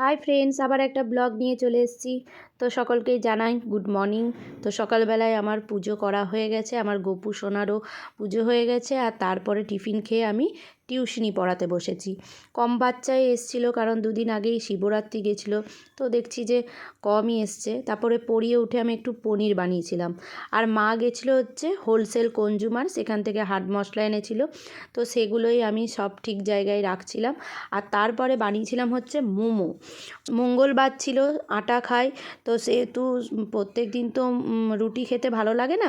Hi friends, আবার একটা blog নিয়ে চলে এসেছি। তো সকলকেই জানাই গুড মর্নিং। তো সকালবেলায় আমার পুজো করা হয়ে গেছে, আমার গোপু সোনারও পুজো হয়ে গেছে। আর তারপরে টিফিন খেয়ে আমি টিউশনি পড়াতে বসেছি। কম বাচ্চাই এসেছিলো, কারণ দুদিন আগেই শিবরাত্রি গেছিলো, তো দেখছি যে কমই এসছে। তারপরে পড়িয়ে উঠে আমি একটু পনির বানিয়েছিলাম। আর মা গেছিলো হচ্ছে হোলসেল কনজুমার, সেখান থেকে হাট মশলা এনেছিল, তো সেগুলোই আমি সব ঠিক জায়গায় রাখছিলাম। আর তারপরে বানিয়েছিলাম হচ্ছে মোমো। মঙ্গলবার ছিল, আটা খাই, তো সেহেতু প্রত্যেক দিন তো রুটি খেতে ভালো লাগে না,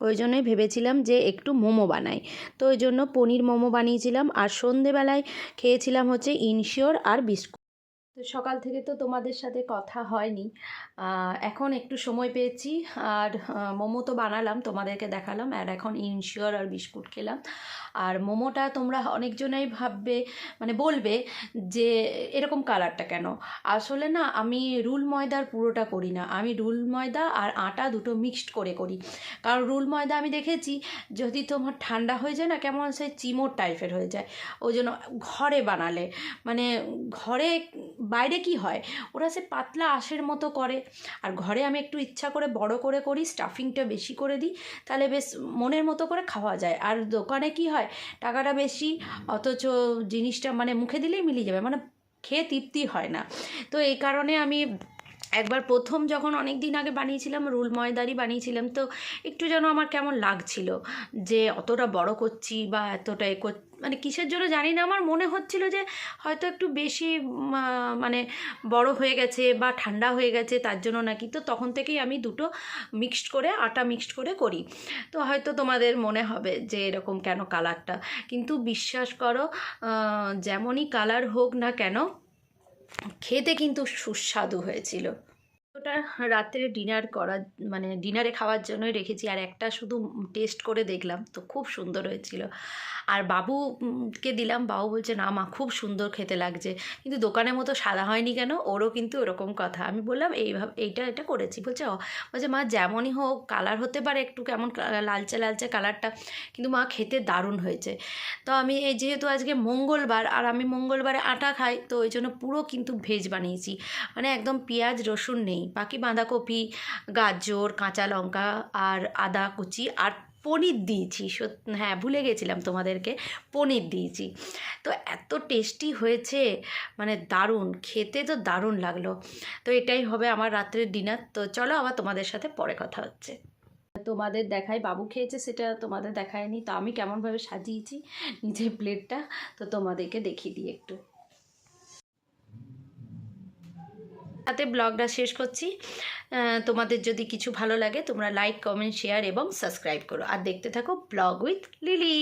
ওই জন্যই ভেবেছিলাম যে একটু মোমো বানাই। তো ওই জন্য পনির মোমো বানিয়েছিলাম। আর সন্ধেবেলায় খেয়েছিলাম হচ্ছে ইনশিওর আর বিস্কুট। তো সকাল থেকে তো তোমাদের সাথে কথা হয়নি, এখন একটু সময় পেয়েছি। আর মোমো তো বানালাম, তোমাদেরকে দেখালাম, আর এখন ইনশিওর আর বিস্কুট খেলাম। আর মোমোটা তোমরা অনেকজনাই ভাববে, মানে বলবে যে এরকম কালারটা কেন। আসলে না, আমি রুল ময়দার পুরোটা করি না, আমি রুল ময়দা আর আটা দুটো মিক্সড করে করি। কারণ রুল ময়দা আমি দেখেছি যদি তোমার ঠান্ডা হয়ে যায় না, কেমন সেই চিমোর টাইপের হয়ে যায়। ওই জন্য ঘরে বানালে, মানে ঘরে, বাইরে কি হয়, ওরা সে পাতলা আঁশের মতো করে। আর ঘরে আমি একটু ইচ্ছা করে বড় করে করি, স্টাফিংটা বেশি করে দিই, তাহলে বেশ মনের মতো করে খাওয়া যায়। আর দোকানে কি হয়, টাকাটা বেশি, অথচ জিনিসটা মানে মুখে দিলেই মিলিয়ে যাবে, মানে খেয়ে তৃপ্তি হয় না। তো এই কারণে আমি একবার প্রথম যখন অনেক দিন আগে বানিয়েছিলাম, রুল ময়দারই বানিয়েছিলাম, তো একটু যেন আমার কেমন লাগছিল যে অতটা বড় করছি বা এতটা মানে কিসের জন্য জানি না, আমার মনে হচ্ছিল যে হয়তো একটু বেশি মানে বড় হয়ে গেছে বা ঠান্ডা হয়ে গেছে, তার জন্য নাকি। তো তখন থেকেই আমি দুটো মিক্সড করে, আটা মিক্সড করে করি। তো হয়তো তোমাদের মনে হবে যে এরকম কেন কালারটা, কিন্তু বিশ্বাস করো, যেমনই কালার হোক না কেন, খেতে কিন্তু সুস্বাদু হয়েছিল। ওটা রাত্রে ডিনার করা, মানে ডিনারে খাওয়ার জন্যই রেখেছি। আর একটা শুধু টেস্ট করে দেখলাম, তো খুব সুন্দর হয়েছিল। আর বাবুকে দিলাম, বাবু বলছে না মা খুব সুন্দর খেতে লাগছে, কিন্তু দোকানের মতো সাদা হয়নি কেন। ওরও কিন্তু ওরকম কথা। আমি বললাম এইভাবে এটা করেছি। বলছে বলছে মা যেমনই হোক, কালার হতে পারে একটু কেমন লালচে লালচে কালারটা, কিন্তু মা খেতে দারুণ হয়েছে। তো আমি যেহেতু আজকে মঙ্গলবার, আর আমি মঙ্গলবারে আটা খাই, তো ওই জন্য পুরো কিন্তু ভেজ বানিয়েছি, মানে একদম পেঁয়াজ রসুন নেই, বাকি বাঁধাকপি, গাজর, কাঁচা লঙ্কা আর আদা কুচি, আর পনির দিয়েছি। হ্যাঁ, ভুলে গেছিলাম তোমাদেরকে, পনির দিয়েছি। তো এত টেস্টি হয়েছে, মানে দারুণ খেতে, তো দারুণ লাগলো। তো এটাই হবে আমার রাত্রের ডিনার। তো চলো আবার তোমাদের সাথে পরে কথা হচ্ছে। তোমাদের দেখাই, বাবু খেয়েছে সেটা তোমাদের দেখায়নি, তো আমি কেমনভাবে সাজিয়েছি নিজের প্লেটটা, তো তোমাদেরকে দেখিয়ে দিই একটু। তাতে ব্লগটা শেষ করছি। তোমাদের যদি কিছু ভালো লাগে, তোমরা লাইক, কমেন্ট, শেয়ার এবং সাবস্ক্রাইব করো। আর দেখতে থাকো ব্লগ উইথ লিলি।